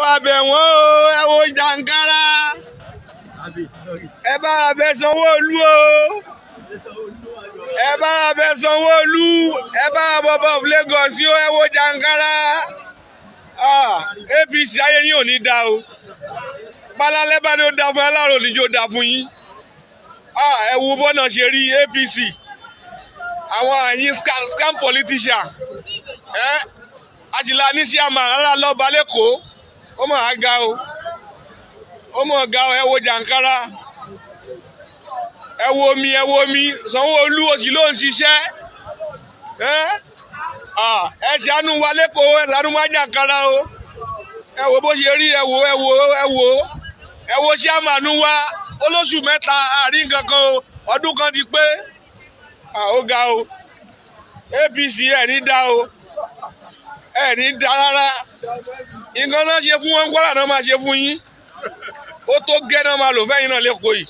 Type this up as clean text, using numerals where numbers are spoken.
wa bẹ̀ wọ́n o, ẹ wo jàǹkárá. Ẹ bá wa bẹ̀ Sanwó-Olú o. Ẹ bá wa bẹ̀ Sanwó-Olú. Ẹ bá wa bọ̀ Ọba of Lagos o, ẹ wo jàǹkárá. APC ayé yín ò ní dá o. Pálálẹ́ bá ní ó dá fún aláàrò níjó dá fún yín. Ẹ wo bọ́nà ṣe rí APC. Àwọn àyín scam politician. Àjìlá ní sí àmà rárá lọ́ba lẹ́kọ̀ọ́. Ó mọ̀ á ga o. Ó mọ̀ ga o, ẹ wo jàǹkárá. Ẹ wo omi, ẹ wo omi. Sanwó-Olú òsì ló ń ṣiṣẹ́. Ẹ ṣàánú wa lẹ́kọ̀ọ́, ẹ ṣàánú wa jàǹkárá o. Ẹ wo bó ṣe rí, ẹ wo, ẹ wo, ẹ wo. Ẹ wo ṣíàmánú wa olóṣù mẹ́ta àárín kankan o. Ọdún kan ti pé. Ó ga o. APC ẹ̀ ní dá o. Ẹ̀ ní dá rárá. Nǹkan náà ṣe fún wọn Kwara náà máa ṣe fún yín. Ó tó gẹ́ náà máa lò fẹ́yìn náà lẹ́kọ̀ọ́ yìí.